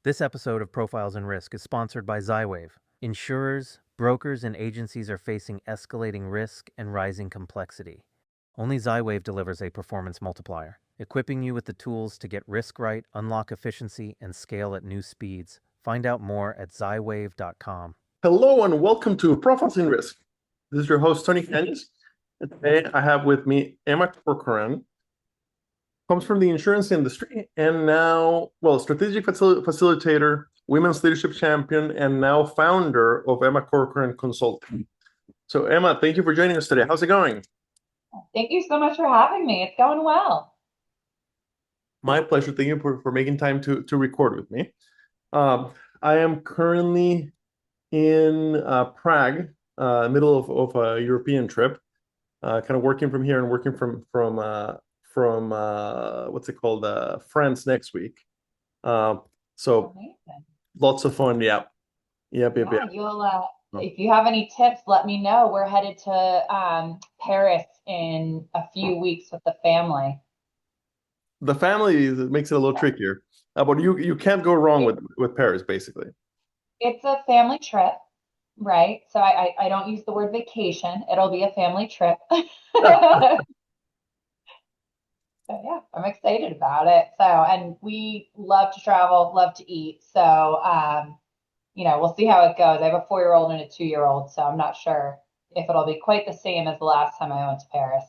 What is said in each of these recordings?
This episode of Profiles in Risk is sponsored by Zywave. Insurers, brokers, and agencies are facing escalating risk and rising complexity. Only Zywave delivers a performance multiplier, equipping you with the tools to get risk right, unlock efficiency, and scale at new speeds. Find out more at 𝗧𝗵𝗶𝘀.com. Hello and welcome to Profiles in Risk. This is your host, Tony Kennis. And today I have with me Emma Corcoran, comes from the insurance industry and now, strategic facilitator, women's leadership champion, and now founder of Emma Corcoran Consulting. So Emma, thank you for joining us today. How's it going? Thank you so much for having me. It's going well. My pleasure. Thank you for making time to record with me. I am currently in Prague, middle of a European trip, kind of working from here and working from what's it called, France next week. So Amazing. Lots of fun. Yeah. You'll if you have any tips, let me know. We're headed to Paris in a few weeks with the family. The family makes it a little trickier, but you can't go wrong with Paris, basically. It's a family trip, right? So I don't use the word vacation. It'll be a family trip. So yeah, I'm excited about it. So, and we love to travel, love to eat. So, we'll see how it goes. I have a 4-year-old and a 2-year-old, so I'm not sure if it'll be quite the same as the last time I went to Paris.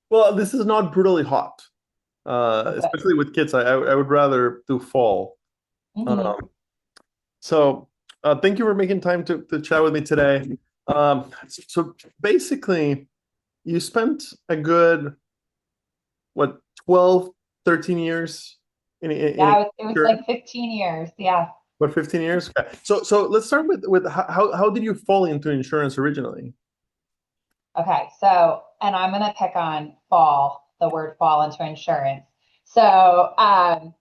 Well, this is not brutally hot, especially with kids. I would rather do fall. Mm-hmm. So thank you for making time to chat with me today. So basically, you spent a good 12, 13 years it was like 15 years. Yeah. What, 15 years? Okay. So let's start with how did you fall into insurance originally? Okay, so, and I'm going to pick on the word fall into insurance. So I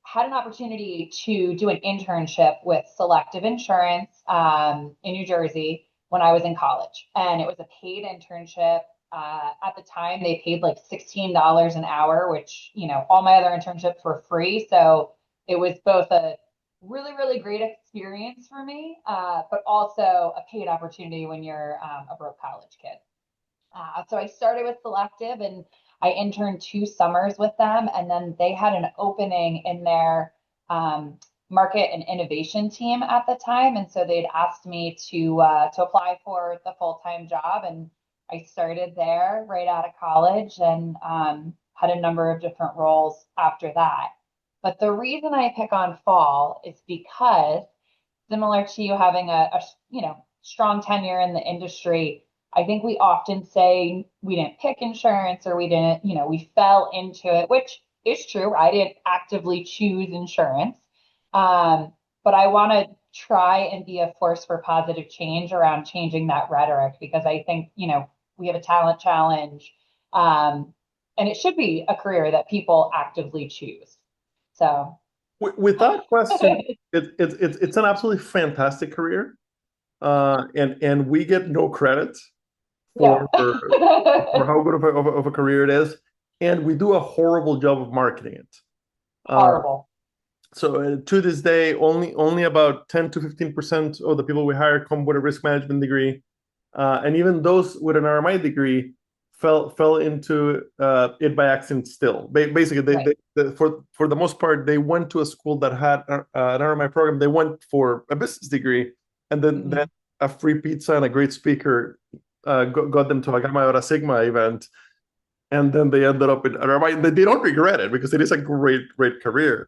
had an opportunity to do an internship with Selective Insurance in New Jersey when I was in college. And it was a paid internship. At the time, they paid like $16 an hour, which, all my other internships were free. So it was both a really, really great experience for me, but also a paid opportunity when you're a broke college kid. So I started with Selective and I interned 2 summers with them. And then they had an opening in their market and innovation team at the time. And so they'd asked me to apply for the full-time job. And I started there right out of college and had a number of different roles after that. But the reason I pick on fall is because, similar to you having a strong tenure in the industry, I think we often say we didn't pick insurance or we didn't, we fell into it, which is true. I didn't actively choose insurance. But I want to try and be a force for positive change around changing that rhetoric, because I think, we have a talent challenge, and it should be a career that people actively choose. So with that question, it's an absolutely fantastic career, and we get no credit for how good of a career it is, and we do a horrible job of marketing it. Horrible. So to this day, only about 10 to 15% of the people we hire come with a risk management degree. And even those with an RMI degree fell into it by accident still. Basically, for the most part, they went to a school that had an RMI program. They went for a business degree, and then a free pizza and a great speaker got them to a 𝗥𝗶𝘀𝗸𝗀 event. And then they ended up in RMI. They don't regret it because it is a great career.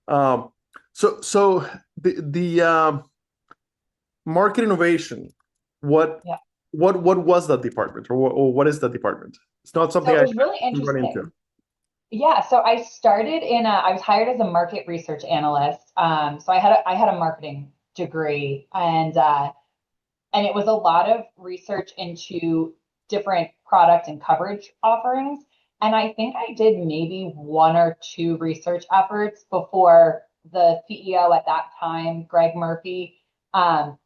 So the market innovation, what was that department, or what is that department? It's not something it was really interesting. Run into. Yeah, so I started I was hired as a market research analyst. So I had a marketing degree, and it was a lot of research into different product and coverage offerings. And I think I did maybe 1 or 2 research efforts before the CEO at that time, 𝗥𝗶𝘀𝗀,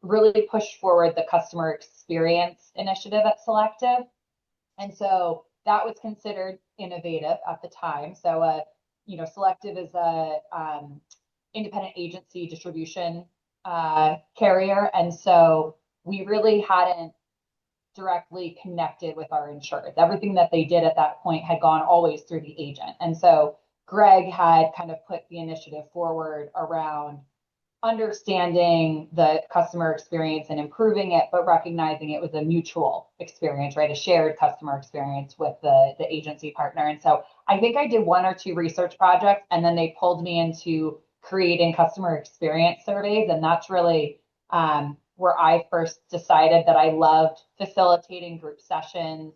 really pushed forward the customer experience initiative at Selective. And so that was considered innovative at the time. So, Selective is a independent agency distribution carrier. And so we really hadn't directly connected with our insurers. Everything that they did at that point had gone always through the agent. And so Greg had kind of put the initiative forward around understanding the customer experience and improving it, but recognizing it was a mutual experience, right? A shared customer experience with the agency partner. And so I think I did 1 or 2 research projects, and then they pulled me into creating customer experience surveys. And that's really where I first decided that I loved facilitating group sessions,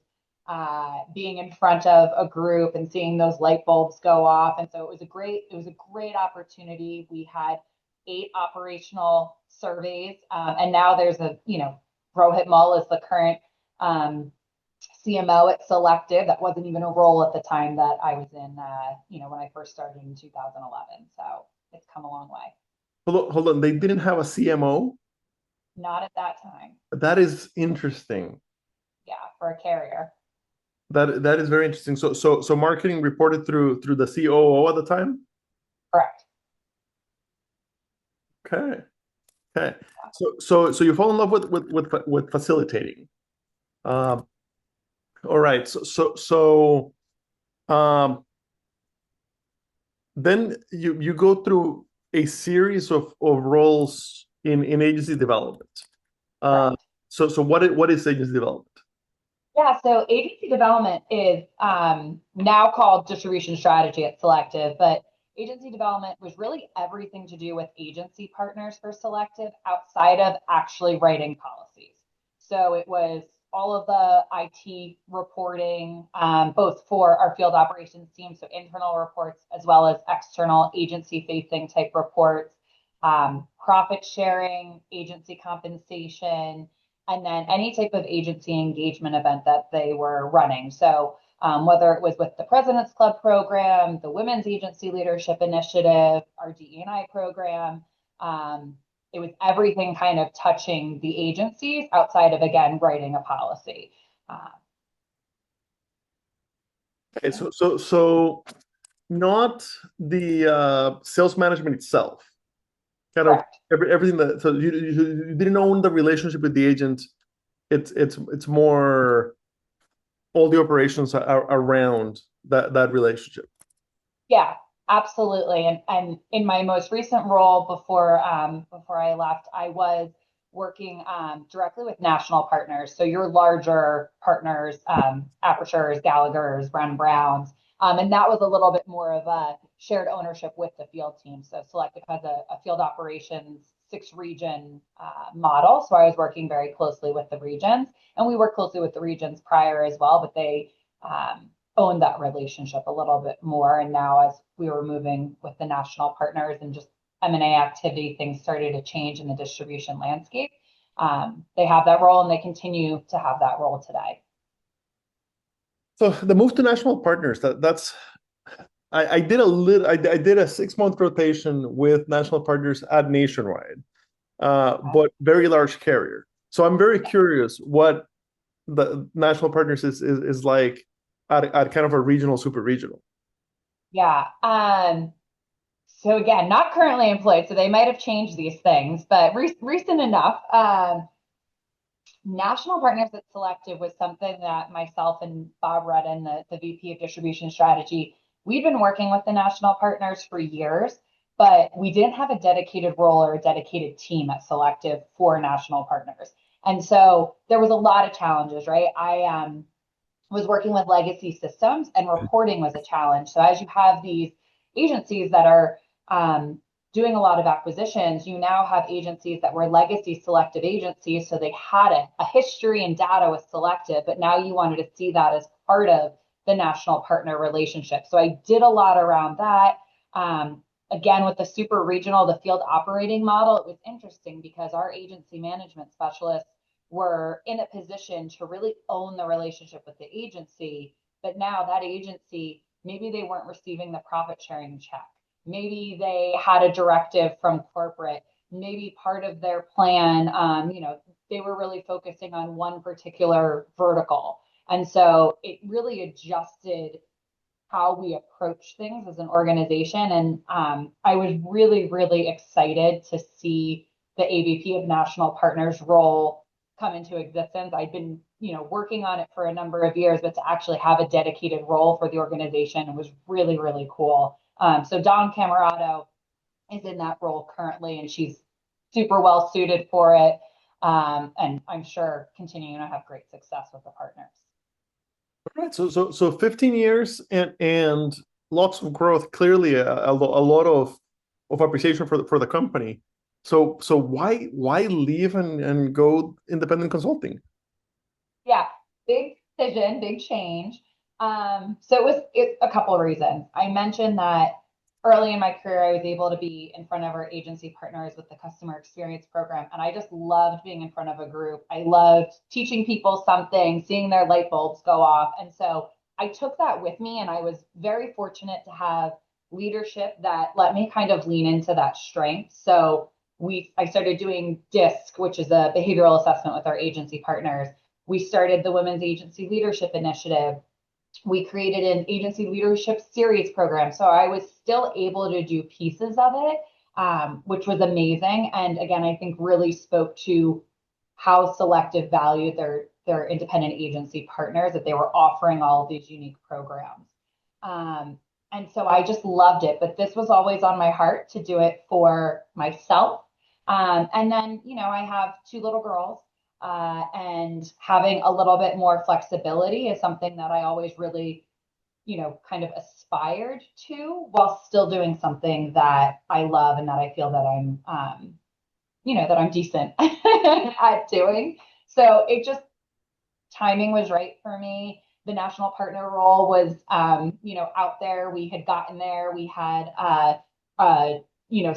being in front of a group and seeing those light bulbs go off. And so it was a great opportunity. We had 8 operational surveys, and now there's 𝗨𝗃𝗀𝗀 is the current CMO at Selective. That wasn't even a role at the time that I was in, when I first started in 2011. So it's come a long way. Hold on. They didn't have a CMO? Not at that time. That is interesting. Yeah, for a carrier. That is very interesting. So marketing reported through the COO at the time? Correct. Okay. So you fall in love with facilitating. All right. Then you go through a series of roles in agency development. Right. So what is agency development? Yeah, so agency development is now called distribution strategy at Selective, but agency development was really everything to do with agency partners for Selective outside of actually writing policies. So it was all of the IT reporting, both for our field operations team, so internal reports, as well as external agency-facing type reports, profit sharing, agency compensation, and then any type of agency engagement event that they were running. So whether it was with the President's Club program, the Women's Agency Leadership Initiative, our DE&I program, it was everything kind of touching the agencies outside of, again, writing a policy. Okay, so not the sales management itself. Kind of everything that, so you didn't own the relationship with the agent. It's more all the operations are around that relationship. Yeah, absolutely. And in my most recent role before I left, I was working directly with national partners. So your larger partners, Apertures, Gallagher's, Brown & Browns. And that was a little bit more of a shared ownership with the field team. So Selective has a field operations 6-region model. So I was working very closely with the regions, and we worked closely with the regions prior as well, but they owned that relationship a little bit more. And now as we were moving with the national partners and just M&A activity, things started to change in the distribution landscape. They have that role, and they continue to have that role today. So the move to national partners, I did a 6-month rotation with national partners at Nationwide, but very large carrier. So I'm very curious what the national partners is like at kind of a regional, super regional. Yeah. So again, not currently employed, so they might have changed these things, but recent enough. National partners at Selective was something that myself and Bob Redden, the VP of Distribution Strategy, we'd been working with the national partners for years, but we didn't have a dedicated role or a dedicated team at Selective for national partners. And so there was a lot of challenges, right? I was working with legacy systems, and reporting was a challenge. So as you have these agencies that are doing a lot of acquisitions, you now have agencies that were legacy Selective agencies. So they had a history and data with Selective, but now you wanted to see that as part of the national partner relationship. So I did a lot around that. Again, with the super regional, the field operating model, it was interesting because our agency management specialists were in a position to really own the relationship with the agency. But now that agency, maybe they weren't receiving the profit sharing check. Maybe they had a directive from corporate. Maybe part of their plan, they were really focusing on one particular vertical. And so it really adjusted how we approach things as an organization. And I was really, really excited to see the AVP of National Partners role come into existence. I'd been, working on it for a number of years, but to actually have a dedicated role for the organization was really, really cool. So Dawn Camerado is in that role currently, and she's super well suited for it. And I'm sure continuing to have great success with the partners. All right, so 15 years and lots of growth. Clearly, a lot of appreciation for the company. So why leave and go independent consulting? Yeah, big decision, big change. So it's a couple of reasons. I mentioned that early in my career, I was able to be in front of our agency partners with the customer experience program. And I just loved being in front of a group. I loved teaching people something, seeing their light bulbs go off. And so I took that with me, and I was very fortunate to have leadership that let me kind of lean into that strength. So I started doing DISC, which is a behavioral assessment with our agency partners. We started the Women's Agency Leadership Initiative. We created an agency leadership series program. So I was still able to do pieces of it, which was amazing. And again, I think really spoke to how Selective valued their independent agency partners, that they were offering all of these unique programs. And so I just loved it. But this was always on my heart to do it for myself. And then, I have two little girls. And having a little bit more flexibility is something that I always really, kind of aspired to, while still doing something that I love and that I feel that that I'm decent at doing. So timing was right for me. The national partner role was, out there. We had gotten there. We had,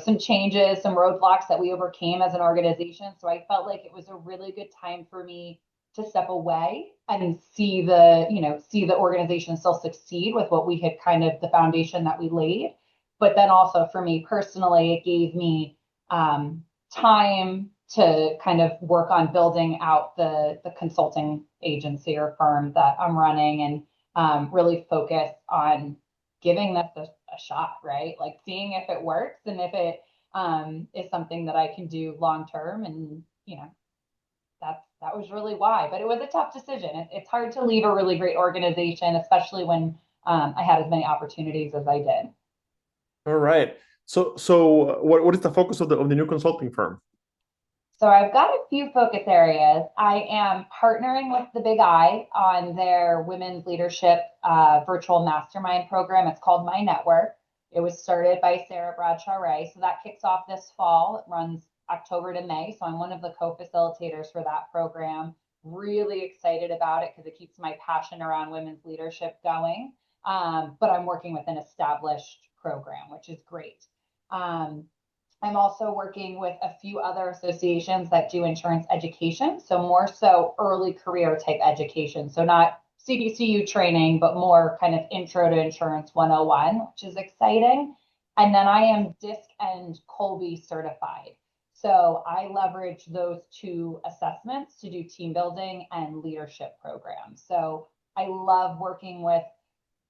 some changes, some roadblocks that we overcame as an organization. So I felt like it was a really good time for me to step away and see the organization still succeed with what we had the foundation that we laid. But then also for me personally, it gave me time to kind of work on building out the consulting agency or firm that I'm running, and really focus on giving this a shot, right? Like seeing if it works and if it is something that I can do long term. And that was really why. But it was a tough decision. It's hard to leave a really great organization, especially when I had as many opportunities as I did. All right. So what is the focus of the new consulting firm? So I've got a few focus areas. I am partnering with the 𝗍𝗍 on their women's leadership virtual mastermind program. It's called My Network. It was started by Sarah Bradshaw Ray. So that kicks off this fall. It runs October to May. So I'm one of the co-facilitators for that program. Really excited about it because it keeps my passion around women's leadership going. But I'm working with an established program, which is great. I'm also working with a few other associations that do insurance education. So more so early career type education. So not CDCU training, but more kind of intro to insurance 101, which is exciting. And then I am DISC and 𝗀𝗃 certified. So I leverage those two assessments to do team building and leadership programs. So I love working with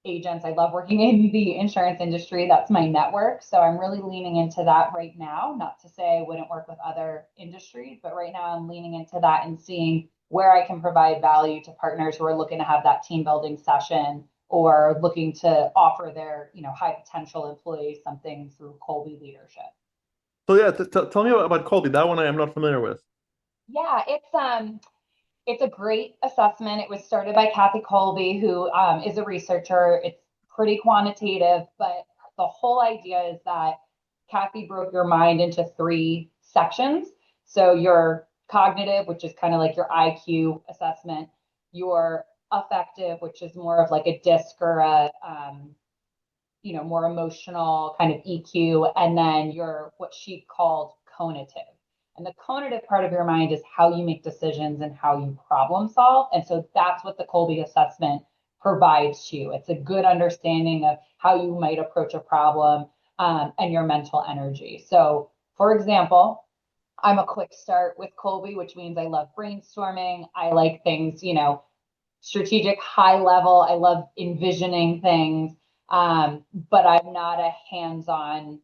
agents. I love working in the insurance industry. That's my network. So I'm really leaning into that right now. Not to say I wouldn't work with other industries, but right now I'm leaning into that and seeing where I can provide value to partners who are looking to have that team building session or looking to offer their, high potential employees something through 𝗀𝗃 leadership. So yeah, tell me about 𝗀𝗃. That one I am not familiar with. Yeah, it's a great assessment. It was started by Kathy 𝗀𝗃, who is a researcher. It's pretty quantitative, but the whole idea is that Kathy broke your mind into 3 sections. So your cognitive, which is kind of like your IQ assessment, your affective, which is more of like a DISC or a more emotional kind of EQ, and then your what she called cognitive. And the cognitive part of your mind is how you make decisions and how you problem solve. And so that's what the 𝗀𝗃 assessment provides you. It's a good understanding of how you might approach a problem and your mental energy. So, for example, I'm a quick start with 𝗀𝗃, which means I love brainstorming. I like things, strategic, high level. I love envisioning things. But I'm not a hands-on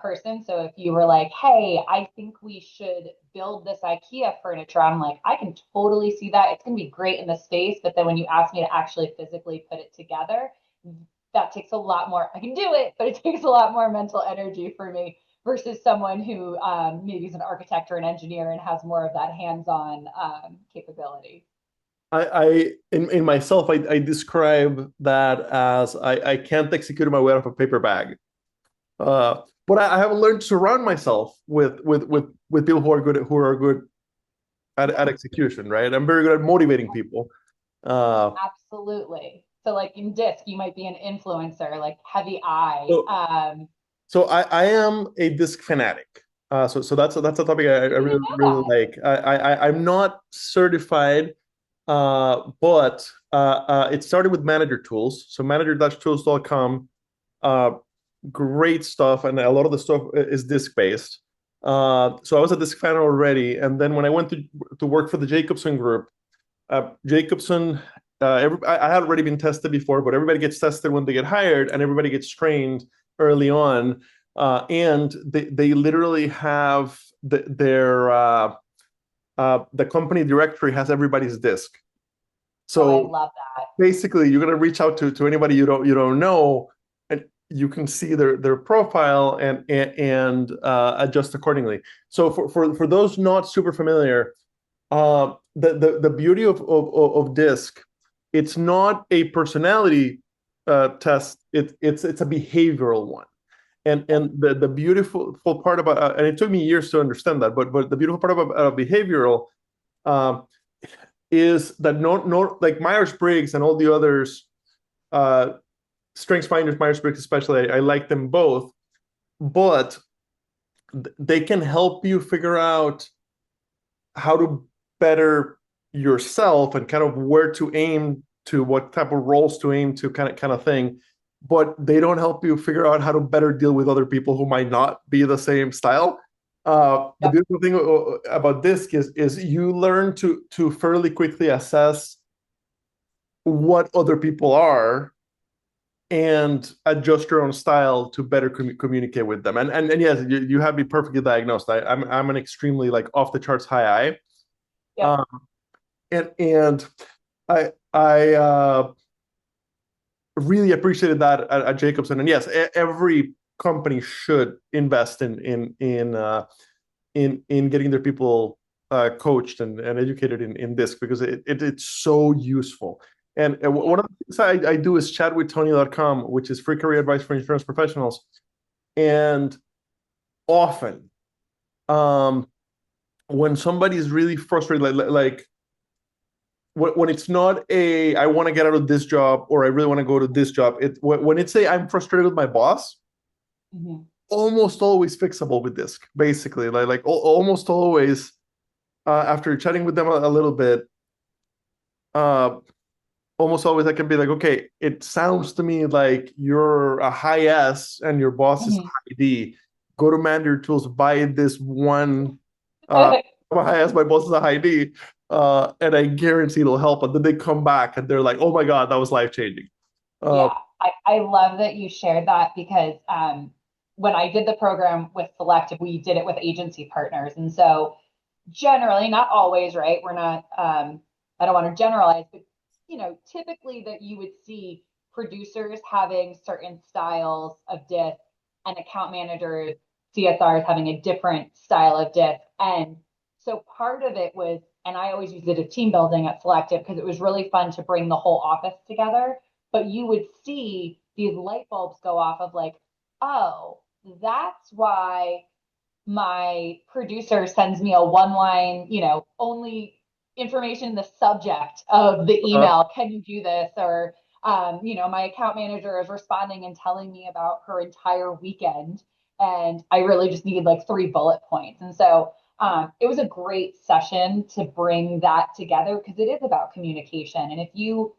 person. So if you were like, hey, I think we should build this IKEA furniture, I'm like, I can totally see that. It's going to be great in the space. But then when you ask me to actually physically put it together, that takes a lot more. I can do it, but it takes a lot more mental energy for me versus someone who maybe is an architect or an engineer and has more of that hands-on capability. In myself, I describe that as I can't execute my way out of a paper bag. But I have learned to surround myself with people who are good at execution, right? I'm very good at motivating people. Absolutely. So like in disc, you might be an influencer, like So, 𝗣𝗵𝗀𝗀𝗀. I am a disc fanatic. So that's a topic I I really didn't know really that. like. I'm not certified, but it started with manager tools. So manager-tools.com, great stuff, and a lot of the stuff is disc based. So I was a disc fan already, and then when I went to work for the Jacobson Group, Jacobson, I had already been tested before, but everybody gets tested when they get hired, and everybody gets trained early on. And they literally have the company directory has everybody's disc. Oh, I So love that. basically, you're gonna reach out to anybody you don't know, and you can see their profile and adjust accordingly. So for those not super familiar, the beauty of DISC, it's not a personality test. It's a behavioral one. And the beautiful part about and it took me years to understand that, but the beautiful part about behavioral uh, is that no like Myers-Briggs and all the others, uh, strengths finders, Myers-Briggs especially, I like them both, but they can help you figure out how to better yourself and kind of where to aim to, what type of roles to aim to, kind of thing. But they don't help you figure out how to better deal with other people who might not be the same style. The Yep. beautiful thing about DISC is you learn to fairly quickly assess what other people are and adjust your own style to better communicate with them. And yes, you have me perfectly diagnosed. I'm an extremely like off the charts high I. Yep. Um, and I really appreciated that at Jacobson. And yes, every company should invest in getting their people coached and educated in this, because it's so useful. And one of the things I do is chat with Tony.com, which is free career advice for insurance professionals. And often, when somebody is really frustrated, like when it's not a I want to get out of this job or I really want to go to this job, when it's a I'm frustrated with my boss, Mhm. almost always fixable with DISC. Basically, like almost always, after chatting with them a little bit, uh, almost always I can be like, okay, it sounds to me like you're a high S and your boss is Mhm. high D. Go to Manager Tools, buy this one. I'm a high S, my boss is a high D, and I guarantee it'll help. And then they come back and they're like, oh my God, that was life changing. Yeah, I love that you shared that because when I did the program with Selective, we did it with agency partners. And so generally, not always, right? We're not, I don't want to generalize, but typically that you would see producers having certain styles of disc and account managers, CSRs having a different style of disc. And so part of it was, and I always used it as team building at Selective because it was really fun to bring the whole office together. But you would see these light bulbs go off of like, oh, that's why my producer sends me a one line, only information, the subject of the Uh, email. Can you do this? Or, my account manager is responding and telling me about her entire weekend. And I really just need like 3 bullet points. And so it was a great session to bring that together because it is about communication. And if you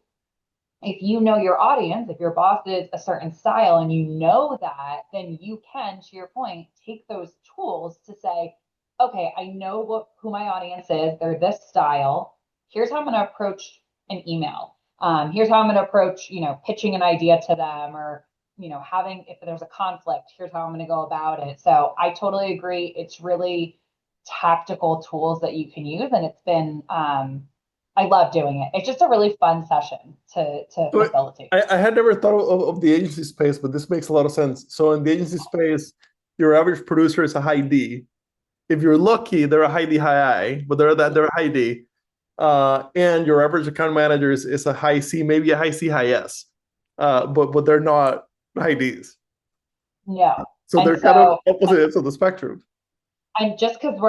know your audience, if your boss is a certain style and you know that, then you can, to your point, take those tools to say, okay, I know who my audience is. They're this style. Here's how I'm going to approach an email. Here's how I'm going to approach, pitching an idea to them or having, if there's a conflict, here's how I'm going to go about it. So I totally agree. It's really tactical tools that you can use. And it's been, I love doing it. It's just a really fun session to facilitate. I had never thought of the agency space, but this makes a lot of sense. So in the agency space, your average producer is a high D. If you're lucky, they're a high D, high I, but they're a high D. And your average account manager is a high C, maybe a high C, high S. But they're not high Ds. No. So they're kind of opposite ends of the spectrum. And just because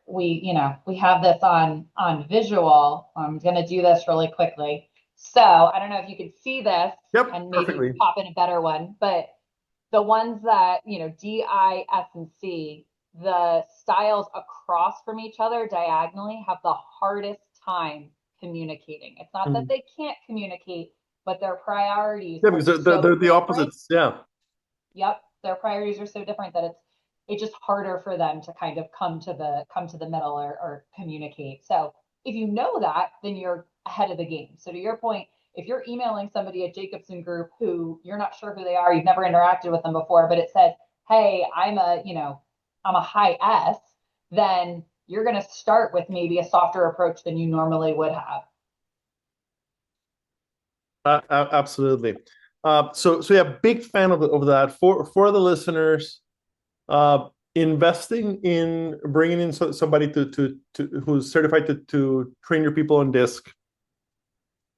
we have this on visual, I'm going to do this really quickly. So I don't know if you can see this, and maybe perfectly. pop in a better one, but the ones that, D, I, S, and C, the styles across from each other diagonally have the hardest time communicating. It's not that they can't communicate, but their priorities because they're the opposites. Yeah. Yep. Their priorities are so different that it's just harder for them to kind of come to the middle or communicate. So if you know that, then you're ahead of the game. So to your point, if you're emailing somebody at Jacobson Group who you're not sure who they are, you've never interacted with them before, but it says, hey, I'm a high S, then you're going to start with maybe a softer approach than you normally would have. Absolutely. So yeah, big fan of that. For the listeners, investing in bringing in somebody to who's certified to train your people on DISC,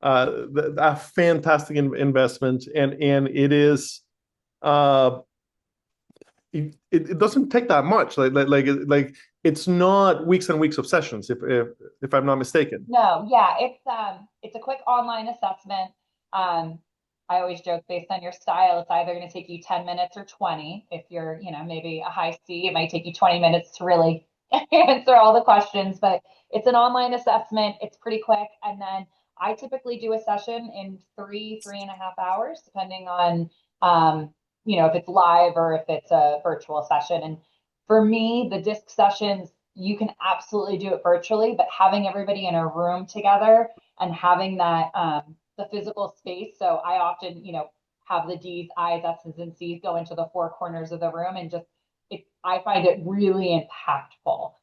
a fantastic investment, and it is it doesn't take that much. Like it's not weeks and weeks of sessions, if I'm not mistaken. No, yeah, it's a quick online assessment. I always joke, based on your style, it's either going to take you 10 minutes or 20. If you're, maybe a high C, it might take you 20 minutes to really answer all the questions, but it's an online assessment. It's pretty quick. And then I typically do a session in 3.5 hours, depending on, if it's live or if it's a virtual session. And for me, the DISC sessions, you can absolutely do it virtually, but having everybody in a room together and having that, the physical space. So I often, have the D's, I's, S's, and C's go into the four corners of the room, and I find it really impactful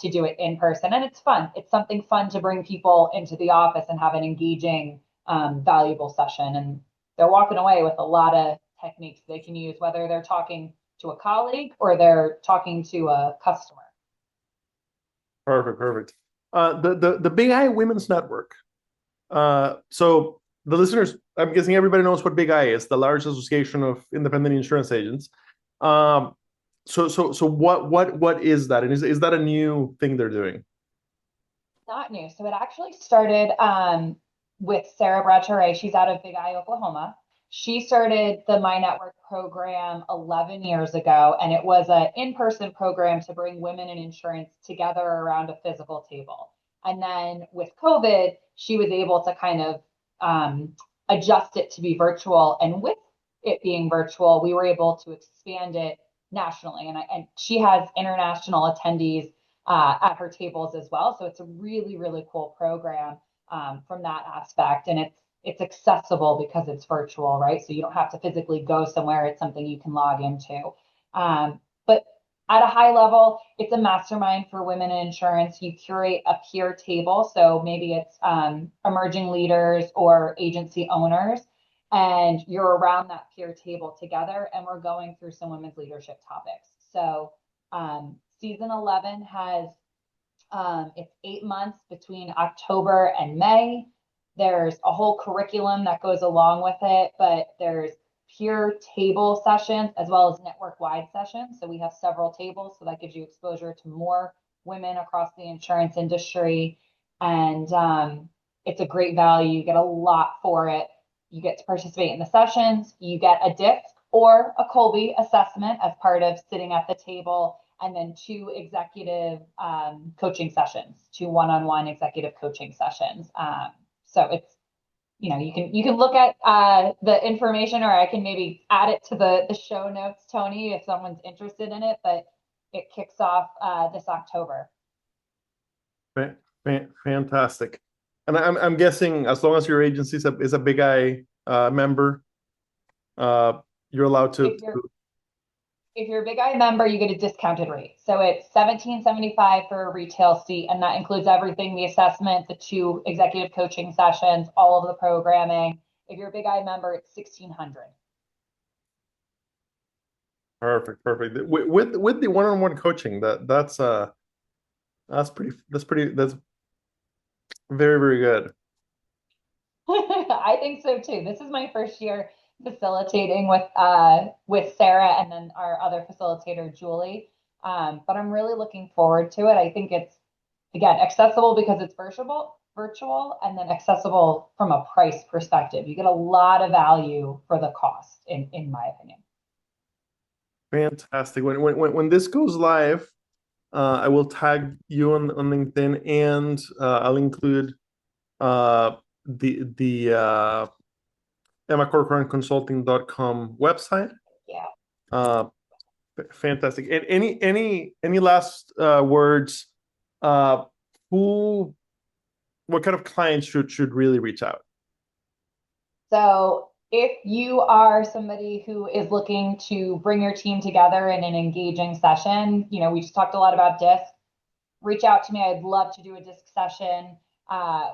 to do it in person, and it's fun. It's something fun to bring people into the office and have an engaging, valuable session, and they're walking away with a lot of techniques they can use, whether they're talking to a colleague or they're talking to a customer. Perfect. The Big I Women's Network. So the listeners, I'm guessing everybody knows what Big I is, the largest association of independent insurance agents. So what is that? And is that a new thing they're doing? Not new. So it actually started with 𝗧𝗵𝗶𝘀. She's out of Big I, Oklahoma. She started the My Network program 11 years ago, and it was an in-person program to bring women in insurance together around a physical table. And then with COVID, she was able to kind of adjust it to be virtual. And with it being virtual, we were able to expand it nationally. And she has international attendees at her tables as well. So it's a really, really cool program from that aspect. And it's accessible because it's virtual, right? So you don't have to physically go somewhere. It's something you can log into. But at a high level, it's a mastermind for women in insurance. You curate a peer table. So maybe it's emerging leaders or agency owners, and you're around that peer table together, and we're going through some women's leadership topics. So season 11 has, it's 8 months between October and May. There's a whole curriculum that goes along with it, but there's peer table sessions as well as network-wide sessions. So we have several tables, so that gives you exposure to more women across the insurance industry. And it's a great value. You get a lot for it. You get to participate in the sessions. You get a DISC or a 𝗀𝗃𝗀 assessment as part of sitting at the table, and then 2 executive coaching sessions, 2 one-on-one executive coaching sessions. So it's, you can look at the information, or I can maybe add it to the show notes, Tony, if someone's interested in it, but it kicks off this October. Fantastic. And I'm guessing as long as your agency is a Big I member, you're allowed to. If you're a Big Eye member, you get a discounted rate. So it's $17.75 for a retail seat, and that includes everything, the assessment, the 2 executive coaching sessions, all of the programming. If you're a Big Eye member, it's $1,600. Perfect. With the one-on-one coaching, that's very, very good. I think so too. This is my first year facilitating with Sarah and then our other facilitator, Julie. But I'm really looking forward to it. I think it's, again, accessible because it's virtual, and then accessible from a price perspective. You get a lot of value for the cost, in my opinion. Fantastic. When this goes live, I will tag you on LinkedIn, and I'll include the 𝗲𝗏𝗀𝗀𝐶onsulting.com website. Yeah. Fantastic. And any last words? What kind of clients should really reach out? So if you are somebody who is looking to bring your team together in an engaging session, we just talked a lot about DISC. Reach out to me. I'd love to do a DISC session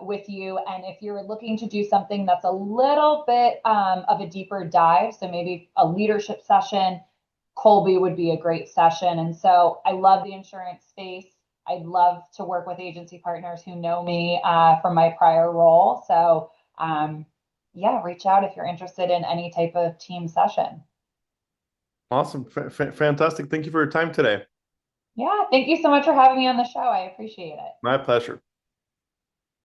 with you. And if you're looking to do something that's a little bit of a deeper dive, so maybe a leadership session, 𝗀𝗆𝗄𝐵 would be a great session. And so I love the insurance space. I'd love to work with agency partners who know me from my prior role. So yeah, reach out if you're interested in any type of team session. Awesome. Fantastic. Thank you for your time today. Yeah, thank you so much for having me on the show. I appreciate it. My pleasure.